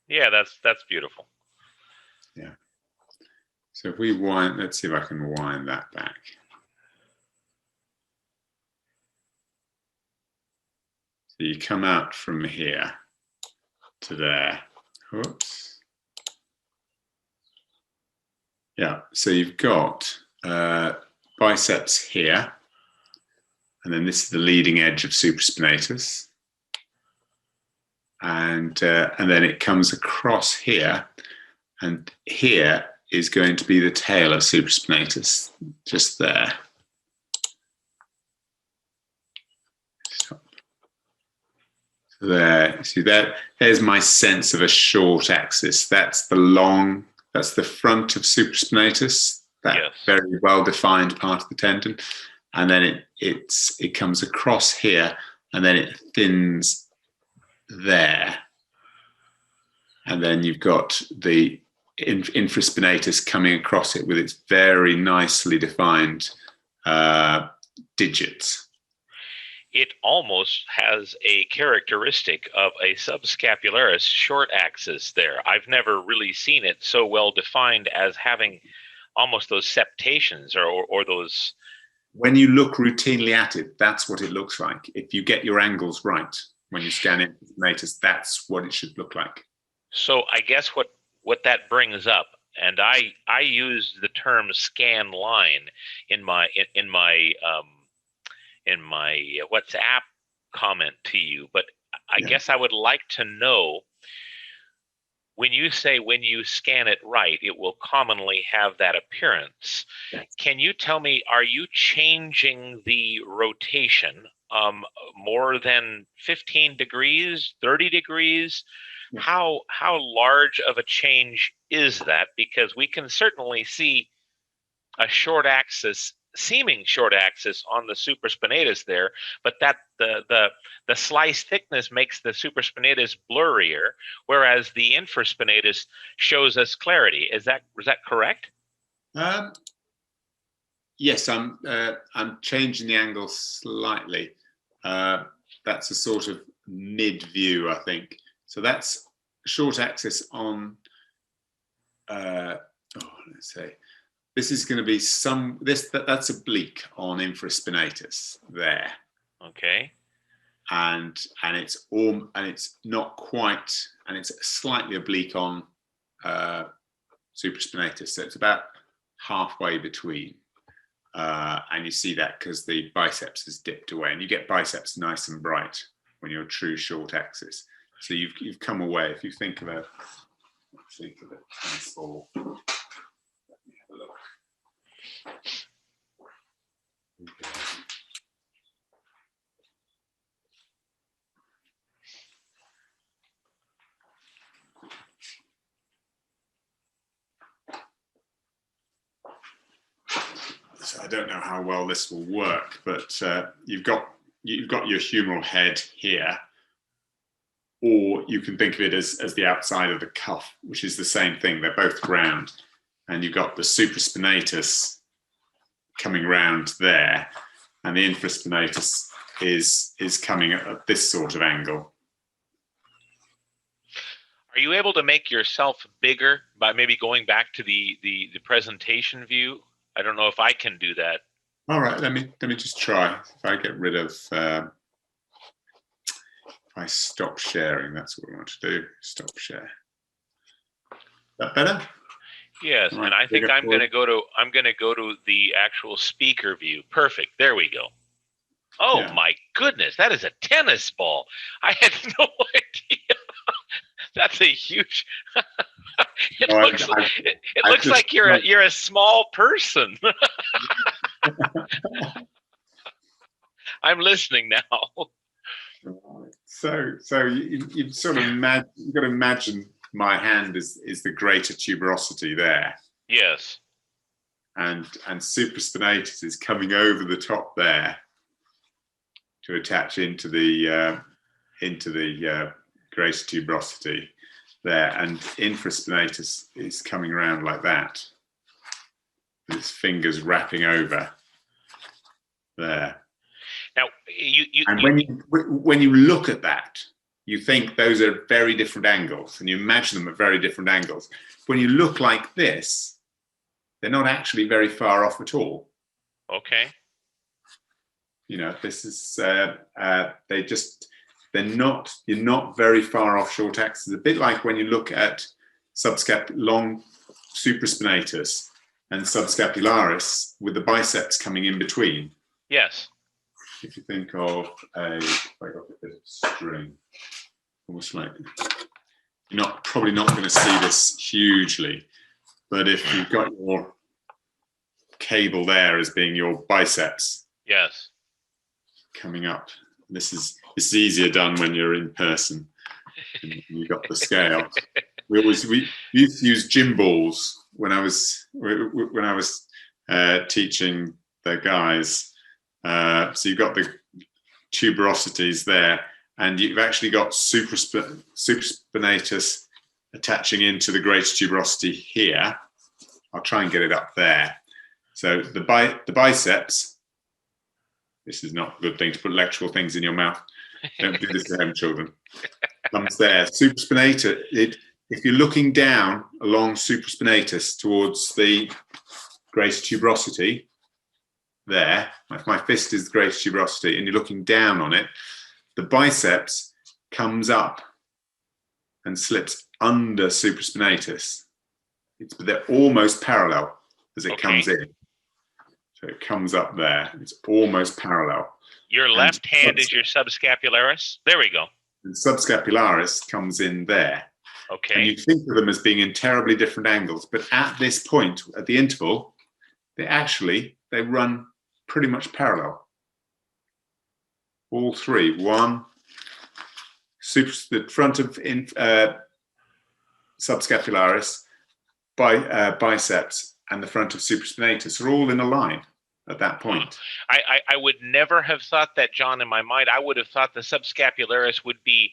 Yeah, that's beautiful. Yeah. So if we wind, let's see if I can wind that back. So you come out from here to there. Whoops. Yeah, so you've got biceps here, and then this is the leading edge of supraspinatus, and then it comes across here, and here is going to be the tail of supraspinatus, just there. Stop. There, see that? There's my sense of a short axis. That's the front of supraspinatus, that very well-defined part of the tendon, and then it comes across here, and then it thins there, and then you've got the infraspinatus coming across it with its very nicely defined digits. It almost has a characteristic of a subscapularis short axis there. I've never really seen it so well defined as having almost those septations or those. When you look routinely at it, that's what it looks like. If you get your angles right when you scan infraspinatus, that's what it should look like. So I guess what that brings up, and I use the term scan line in my WhatsApp comment to you, but I guess I would like to know, when you say when you scan it right, it will commonly have that appearance. Yes. Can you tell me, are you changing the rotation more than 15 degrees, 30 degrees? Yes. How large of a change is that? Because we can certainly see a seeming short axis on the supraspinatus there, but that the slice thickness makes the supraspinatus blurrier, whereas the infraspinatus shows us clarity. Is that correct? Yes, I'm changing the angle slightly. That's a sort of mid view, I think. So that's short axis on. Let's say. This is going to be that's oblique on infraspinatus there. Okay. And it's not quite, and it's slightly oblique on supraspinatus. So it's about halfway between. And you see that because the biceps is dipped away, and you get biceps nice and bright when you're a true short axis. So you've come away. If you think of it, transform. Look. So I don't know how well this will work, but you've got your humeral head here, or you can think of it as the outside of the cuff, which is the same thing. They're both round, and you've got the supraspinatus coming round there, and the infraspinatus is coming at this sort of angle. Are you able to make yourself bigger by maybe going back to the presentation view? I don't know if I can do that. All right, let me just try. If I get rid of, if I stop sharing, that's what we want to do. Stop share. That better? Yes, right, and I think I'm going to go to the actual speaker view. Perfect. There we go. Oh yeah. My goodness, that is a tennis ball. I had no idea. That's a huge. It looks like you're a small person. I'm listening now. So you sort of you've got to imagine my hand is the greater tuberosity there. Yes. And supraspinatus is coming over the top there to attach into the greater tuberosity there, and infraspinatus is coming around like that. His fingers wrapping over there. Now when you look at that, you think those are very different angles, and you imagine them at very different angles. When you look like this, they're not actually very far off at all. Okay. You know, this is you're not very far off short axis. A bit like when you look at long supraspinatus and subscapularis with the biceps coming in between. Yes. If you think of if I got a bit of string, almost like, you're probably not going to see this hugely, but if you've got your cable there as being your biceps, yes, coming up, this is easier done when you're in person and you've got the scale. we used to use gym balls when I was teaching the guys. So you've got the tuberosities there, and you've actually got supraspinatus attaching into the greater tuberosity here. I'll try and get it up there. So the biceps, this is not a good thing to put electrical things in your mouth. Don't do this at home, children. Comes there. Supraspinatus, if you're looking down along supraspinatus towards the greater tuberosity, there, if my fist is the greater tuberosity and you're looking down on it, the biceps comes up and slips under supraspinatus. They're almost parallel as it comes in. So it comes up there. It's almost parallel. Your left hand is your subscapularis. There we go. And subscapularis comes in there. Okay. And you think of them as being in terribly different angles, but at this point, at the interval, they run pretty much parallel. All three. One, the front of subscapularis, biceps, and the front of supraspinatus are all in a line at that point. I would never have thought that, John, in my mind. I would have thought the subscapularis would be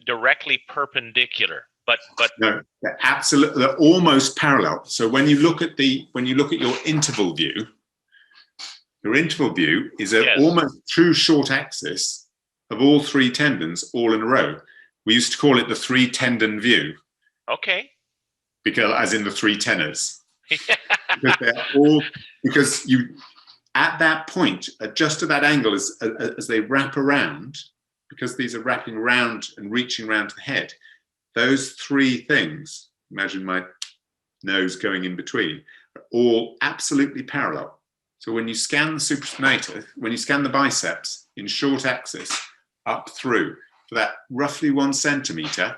directly perpendicular. But no, they're absolutely, they're almost parallel. So when you look at your interval view, your interval view is an almost true short axis of all three tendons all in a row. We used to call it the three tendon view. Okay. Because as in the three tenors. because you at that point, just at that angle as they wrap around, because these are wrapping around and reaching around to the head, those three things, imagine my nose going in between, are all absolutely parallel. So when you scan the supraspinatus, when you scan the biceps in short axis up through for that roughly 1 centimeter,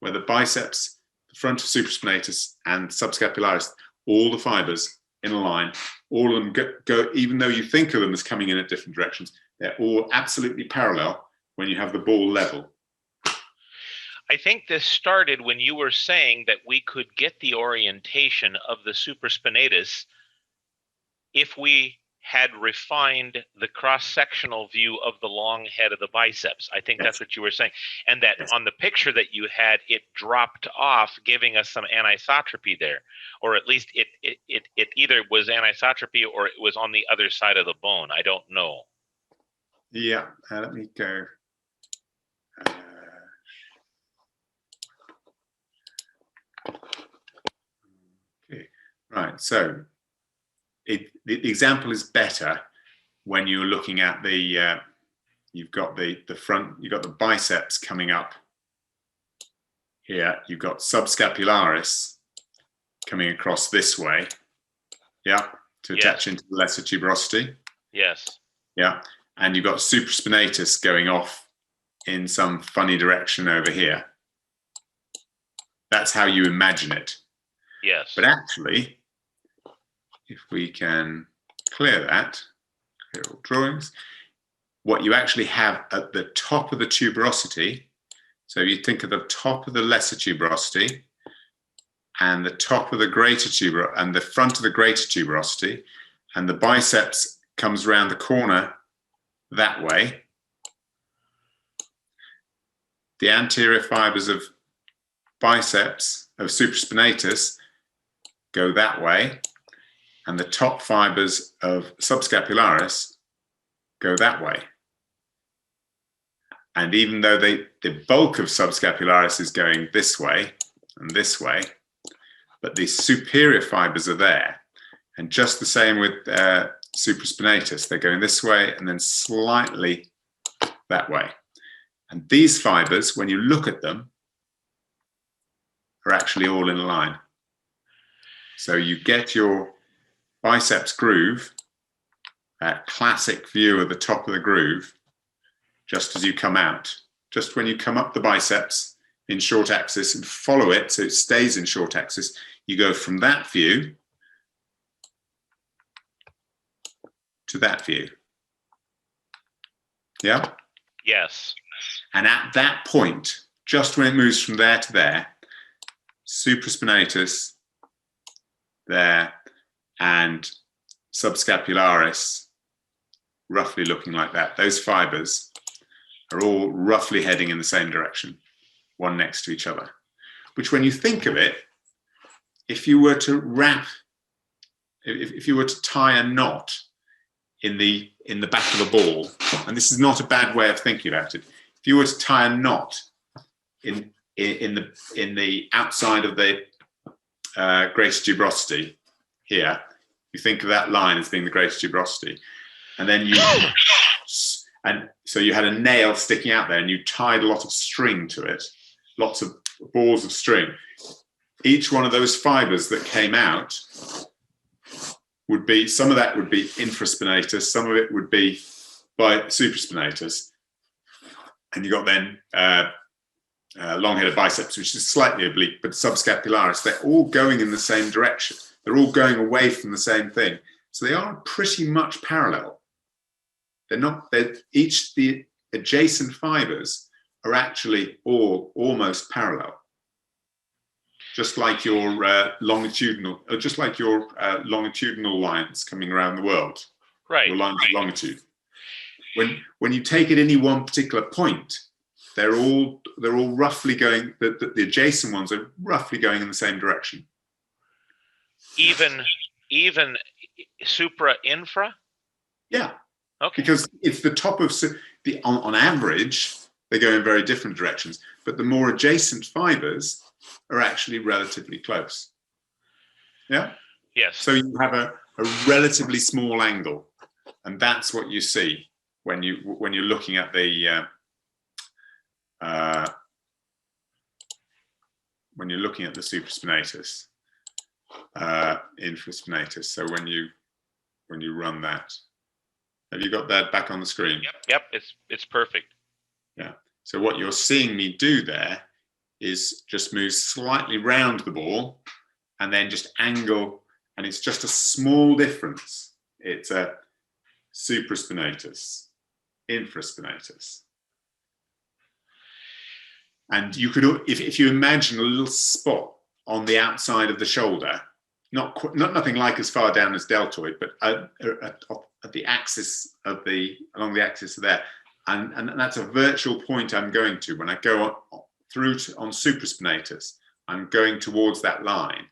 where the biceps, the front of supraspinatus and subscapularis, all the fibers in a line, all of them go, even though you think of them as coming in at different directions, they're all absolutely parallel when you have the ball level. I think this started when you were saying that we could get the orientation of the supraspinatus if we had refined the cross-sectional view of the long head of the biceps. I think that's what you were saying. And that on the picture that you had, it dropped off, giving us some anisotropy there. Or at least it either was anisotropy or it was on the other side of the bone. I don't know. Yeah, let me go. Okay, right, so the example is better when you're looking at the you've got the front, you've got the biceps coming up here, you've got subscapularis coming across this way, to attach into the lesser tuberosity. Yes. Yeah, and you've got supraspinatus going off in some funny direction over here. That's how you imagine it. Yes. But actually, if we can clear all drawings, what you actually have at the top of the tuberosity, so you think of the top of the lesser tuberosity and the top of the greater tuberosity and the front of the greater tuberosity, and the biceps comes around the corner that way. The anterior fibers of biceps, of supraspinatus, go that way, and the top fibers of subscapularis go that way. And even though the bulk of subscapularis is going this way and this way, but the superior fibers are there. And just the same with supraspinatus. They're going this way and then slightly that way. And these fibers, when you look at them, are actually all in a line. So you get your biceps groove, that classic view of the top of the groove, just as you come out. Just when you come up the biceps in short axis and follow it so it stays in short axis, you go from that view to that view. Yeah? Yes. And at that point, just when it moves from there to there, supraspinatus there and subscapularis roughly looking like that. Those fibers are all roughly heading in the same direction, one next to each other. Which, when you think of it, if you were to wrap, if you were to tie a knot in the back of a ball, and this is not a bad way of thinking about it, if you were to tie a knot in the outside of the greater tuberosity here, you think of that line as being the greater tuberosity, and then and so you had a nail sticking out there and you tied a lot of string to it, lots of balls of string. Each one of those fibers that came out would be, some of that would be infraspinatus, some of it would be by supraspinatus, and you got then long-headed biceps, which is slightly oblique, but subscapularis. They're all going in the same direction. They're all going away from the same thing. So they are pretty much parallel. They're not, the adjacent fibers are actually all almost parallel. Just like your longitudinal lines coming around the world. Right. Your lines of longitude. When you take it any one particular point, they're all roughly going. The adjacent ones are roughly going in the same direction. Even supra infra. Yeah. Okay. Because it's the top of on average they go in very different directions, but the more adjacent fibers are actually relatively close. Yeah. Yes. So you have a relatively small angle, and that's what you see when you're looking at the supraspinatus, infraspinatus. So when you run that, have you got that back on the screen? Yep. It's perfect. Yeah. So what you're seeing me do there is just move slightly round the ball and then just angle, and it's just a small difference. It's a supraspinatus, infraspinatus. And you could, if you imagine a little spot on the outside of the shoulder, not nothing like as far down as deltoid, but at the axis of along the axis of there, and that's a virtual point I'm going to when I go on supraspinatus. I'm going towards that line,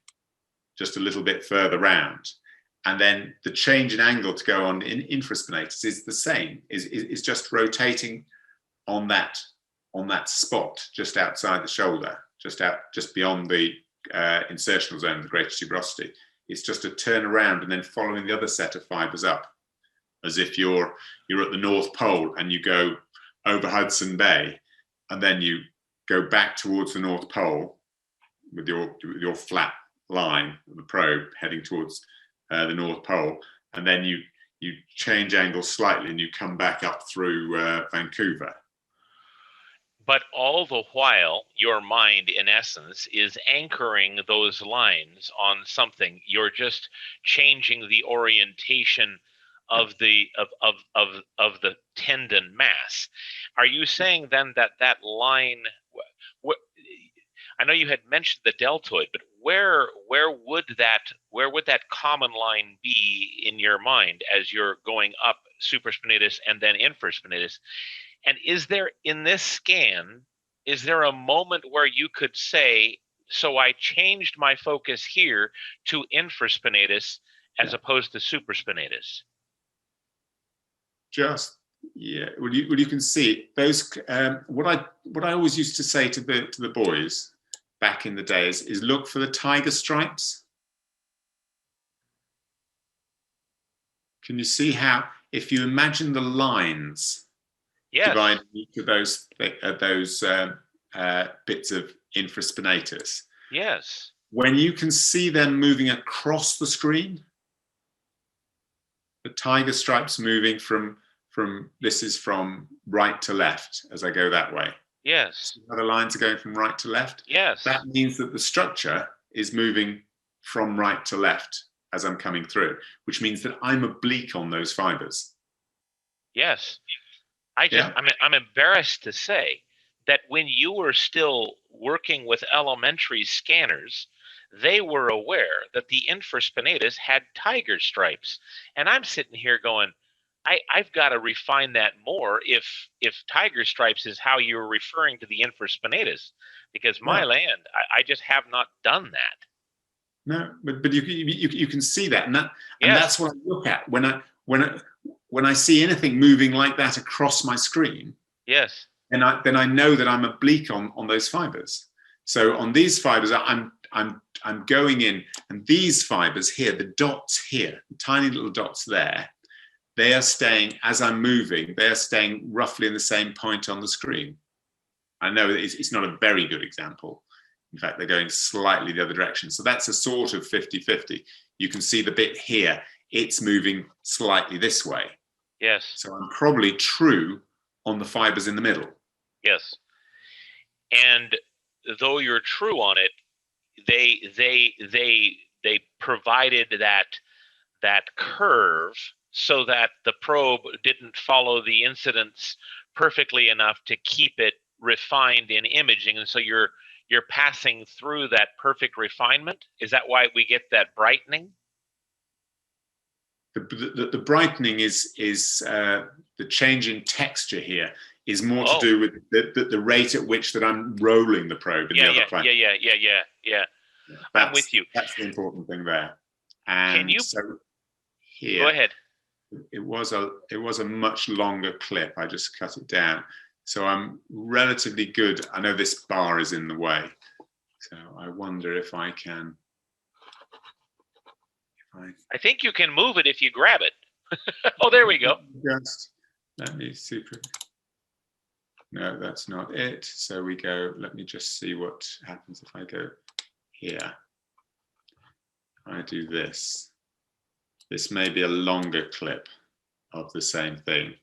just a little bit further round, and then the change in angle to go on in infraspinatus is the same. Is just rotating on that spot just outside the shoulder, just beyond the insertional zone of the greater tuberosity. It's just a turn around and then following the other set of fibers up, as if you're at the North Pole and you go over Hudson Bay, and then you go back towards the North Pole with your flat line of the probe heading towards the North Pole, and then you change angle slightly and you come back up through Vancouver. But all the while, your mind, in essence, is anchoring those lines on something. You're just changing the orientation of the tendon mass. Are you saying then that line? I know you had mentioned the deltoid, but where would that common line be in your mind as you're going up supraspinatus and then infraspinatus? And is there, in this scan, is there a moment where you could say, so I changed my focus here to infraspinatus as opposed to supraspinatus? Just Yeah, well, you can see those. What I always used to say to the boys back in the days is look for the tiger stripes. Can you see how, if you imagine the lines dividing each of those bits of infraspinatus? Yes. When you can see them moving across the screen, the tiger stripes moving from this is from right to left as I go that way. Yes. See how the lines are going from right to left? Yes. That means that the structure is moving from right to left as I'm coming through, which means that I'm oblique on those fibers. Yes. I'm embarrassed to say that when you were still working with elementary scanners, they were aware that the infraspinatus had tiger stripes. And I'm sitting here going, I've got to refine that more if tiger stripes is how you're referring to the infraspinatus, because my land, I just have not done that. No, but you can see that, and that's what I look at when I see anything moving like that across my screen. Yes. Then I know that I'm oblique on those fibers. So on these fibers, I'm going in, and these fibers here, the dots here, the tiny little dots there, they are staying as I'm moving. They are staying roughly in the same point on the screen. I know it's not a very good example. In fact, they're going slightly the other direction. So that's a sort of 50-50. You can see the bit here, it's moving slightly this way. Yes. So I'm probably true on the fibers in the middle. Yes. And though you're true on it, they provided that curve so that the probe didn't follow the incidence perfectly enough to keep it refined in imaging. And so you're passing through that perfect refinement. Is that why we get that brightening? The brightening is the change in texture here is more to do with the rate at which that I'm rolling the probe in the other plane. Yeah. I'm with you. That's the important thing there. And so here, go ahead. It was a much longer clip. I just cut it down. So I'm relatively good. I know this bar is in the way. So I wonder if I can. I think you can move it if you grab it. Oh, there we go. Just let me see. No, that's not it. So we go, let me just see what happens if I go here. I do this. This may be a longer clip of the same thing.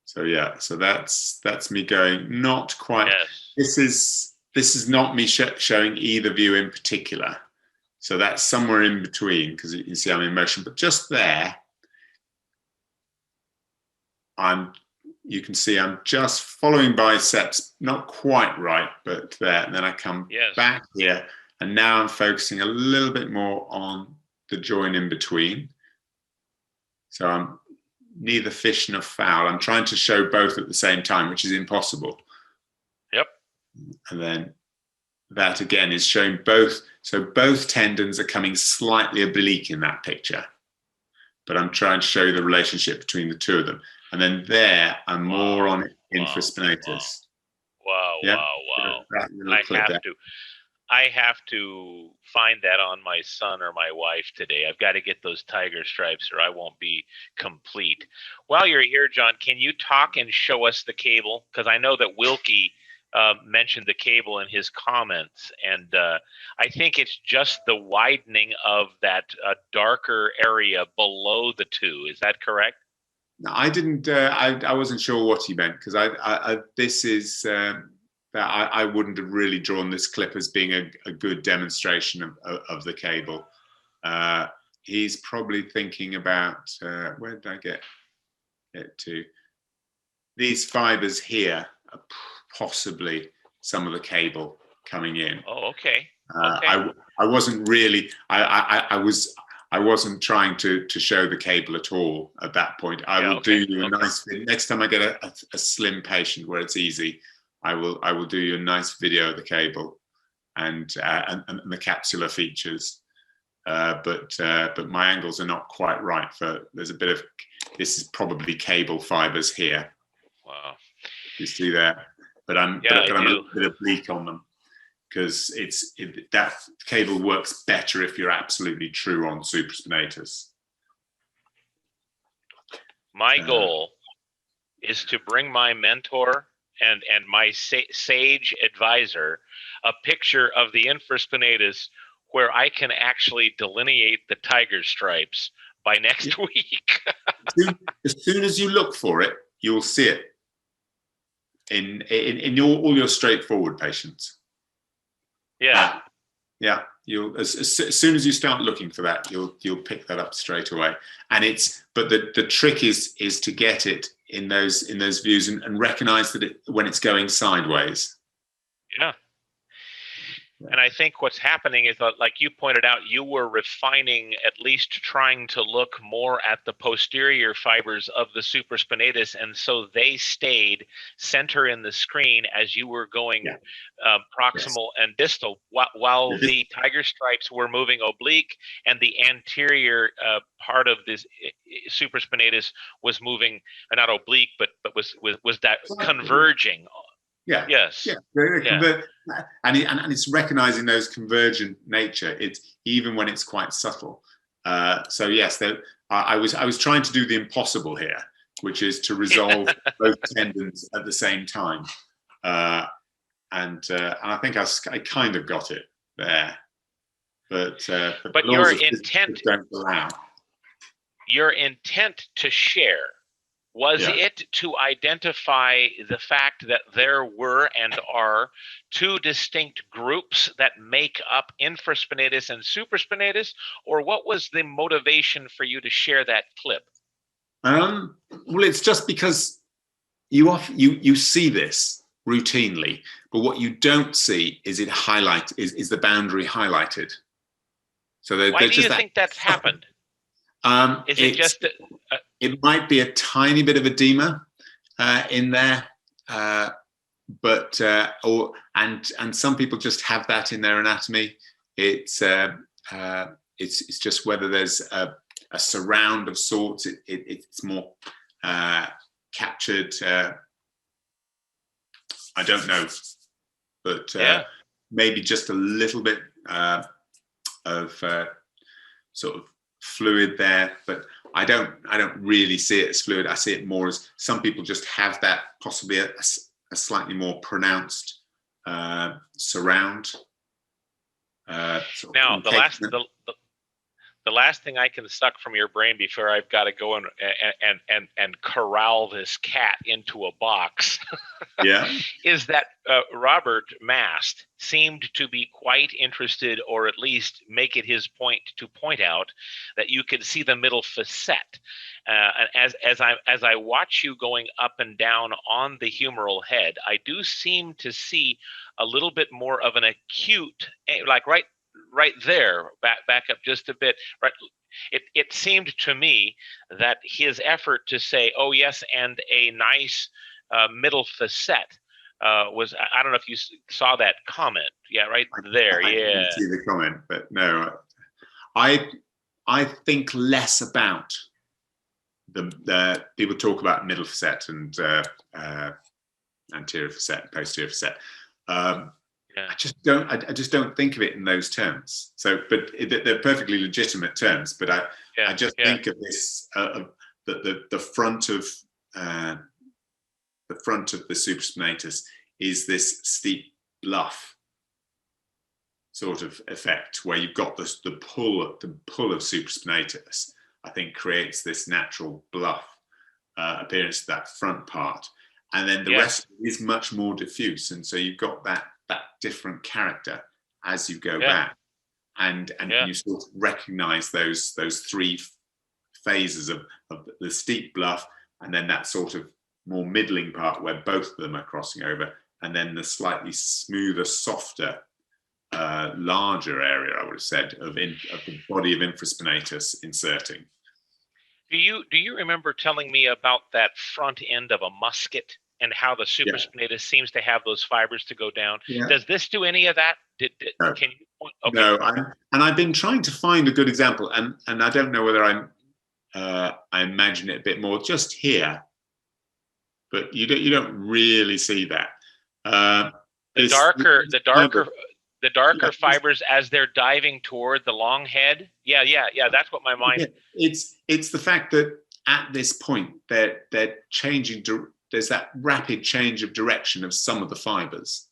So yeah, so that's me going not quite. Yes. This is not me showing either view in particular. So that's somewhere in between, because you can see I'm in motion. But just there, you can see I'm just following biceps, not quite right, but there. And then I come back here, and now I'm focusing a little bit more on the join in between. So I'm neither fish nor fowl. I'm trying to show both at the same time, which is impossible. Yep. And then that again is showing both. So both tendons are coming slightly oblique in that picture, but I'm trying to show you the relationship between the two of them. And then there, I'm more on infraspinatus. Wow. I have to find that on my son or my wife today. I've got to get those tiger stripes or I won't be complete. While you're here, John, can you talk and show us the cable? Because I know that Wilkie mentioned the cable in his comments, and I think it's just the widening of that darker area below the two. Is that correct? No, I didn't. I wasn't sure what he meant, because this is that I wouldn't have really drawn this clip as being a good demonstration of the cable. He's probably thinking about where did I get to? These fibers here are possibly some of the cable coming in. Oh, okay. I wasn't really. I wasn't trying to show the cable at all at that point. I will do you a nice. Next time I get a slim patient where it's easy, I will do you a nice video of the cable and the capsular features. But my angles are not quite right. There's a bit of this is probably cable fibers here. Wow. You see there? But I'm a little bit oblique on them because that cable works better if you're absolutely true on supraspinatus. My goal is to bring my mentor and my sage advisor a picture of the infraspinatus where I can actually delineate the tiger stripes by next week. As soon as you look for it, you'll see it in all your straightforward patients. Yeah. Yeah. You'll as soon as you start looking for that, you'll pick that up straight away. And but the trick is to get it in those views and recognize that when it's going sideways. Yeah. And I think what's happening is that, like you pointed out, you were refining, at least trying to look more at the posterior fibers of the supraspinatus, and so they stayed center in the screen as you were going proximal and distal, while the tiger stripes were moving oblique, and the anterior part of this supraspinatus was moving, not oblique, but was that converging. Yeah. Yes. Yeah. And it's recognizing those convergent nature. It's even when it's quite subtle. So yes, I was trying to do the impossible here, which is to resolve both tendons at the same time. And I think I kind of got it there. But your intent don't allow. Your intent to share. Was it to identify the fact that there were and are two distinct groups that make up infraspinatus and supraspinatus, or what was the motivation for you to share that clip? Well, it's just because you see this routinely, but what you don't see is is the boundary highlighted. So why do you think that's happened? Is it just it might be a tiny bit of edema in there, but some people just have that in their anatomy. It's just whether there's a surround of sorts. It's more captured. I don't know, but maybe just a little bit of sort of fluid there, but I don't really see it as fluid. I see it more as some people just have that, possibly a slightly more pronounced surround. Now, the last thing I can suck from your brain before I've got to go and corral this cat into a box is that Robert Mast seemed to be quite interested, or at least make it his point to point out that you could see the middle facet. And as I watch you going up and down on the humeral head, I do seem to see a little bit more of an acute, like right there, back up just a bit. Right, it seemed to me that his effort to say, "Oh yes," and a nice middle facet was. I don't know if you saw that comment. Yeah, right there. I didn't see the comment, but no, I think less about the people talk about middle facet and anterior facet, posterior facet. I just don't think of it in those terms. So, but they're perfectly legitimate terms. But I just think of this the front of the supraspinatus is this steep bluff sort of effect where you've got the pull of supraspinatus. I think creates this natural bluff appearance to that front part, and then the rest is much more diffuse, and so you've got that different character as you go back, and you sort of recognize those three phases of the steep bluff, and then that sort of more middling part where both of them are crossing over, and then the slightly smoother, softer, larger area, I would have said, of the body of infraspinatus inserting. Do you remember telling me about that front end of a musket and how the supraspinatus seems to have those fibers to go down? Yeah. Does this do any of that? No. Can you? Okay. No, and I've been trying to find a good example, and I don't know whether I'm I imagine it a bit more just here, but you don't really see that. The darker fibers as they're diving toward the long head. Yeah. That's what my mind. Yeah, it's the fact that at this point they're changing. There's that rapid change of direction of some of the fibers.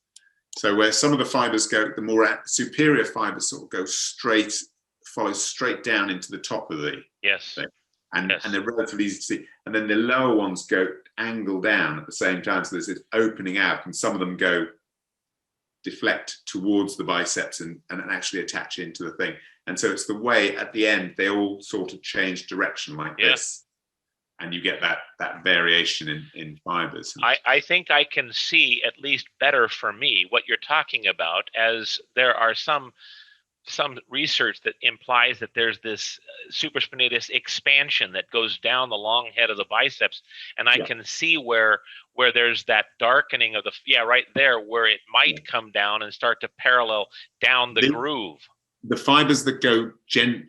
So where some of the fibers go, the more superior fibers sort of go straight, follow straight down into the top of the thing. And they're relatively easy to see. And then the lower ones go angle down at the same time. So there's this opening out, and some of them go deflect towards the biceps and actually attach into the thing. And so it's the way at the end they all sort of change direction like this. And you get that variation in fibers. I think I can see, at least better for me, what you're talking about, as there are some research that implies that there's this supraspinatus expansion that goes down the long head of the biceps, and I can see where there's that darkening of right there, where it might come down and start to parallel down the groove. The fibers that go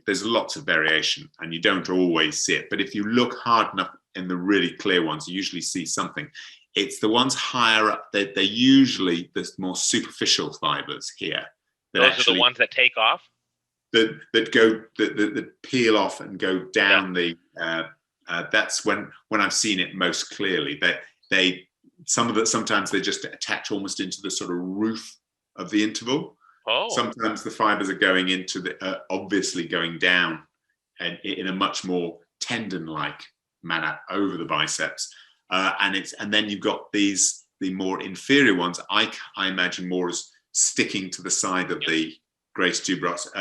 there's lots of variation, and you don't always see it, but if you look hard enough in the really clear ones, you usually see something. It's the ones higher up, they're usually the more superficial fibers here. Those are the ones that take off? That peel off and go down that's when I've seen it most clearly. Sometimes they just attach almost into the sort of roof of the interval. Sometimes the fibers are going into obviously going down and in a much more tendon-like manner over the biceps, and then you've got the more inferior ones. I imagine more as sticking to the side of the grace tuberosity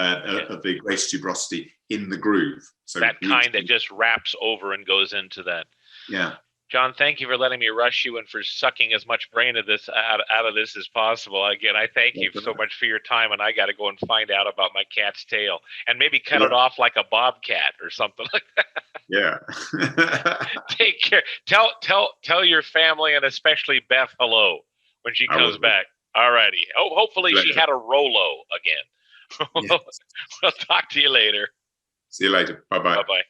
in the groove. So that kind that just wraps over and goes into that. Yeah. John, thank you for letting me rush you and for sucking as much brain of this out of this as possible. Again, I thank you so much for your time, and I got to go and find out about my cat's tail and maybe cut it off like a bobcat or something like that. Yeah. Take care. Tell your family and especially Beth hello when she comes back. All righty. Oh, hopefully she had a Rolo again. We'll talk to you later. See you later. Bye-bye. Bye-bye.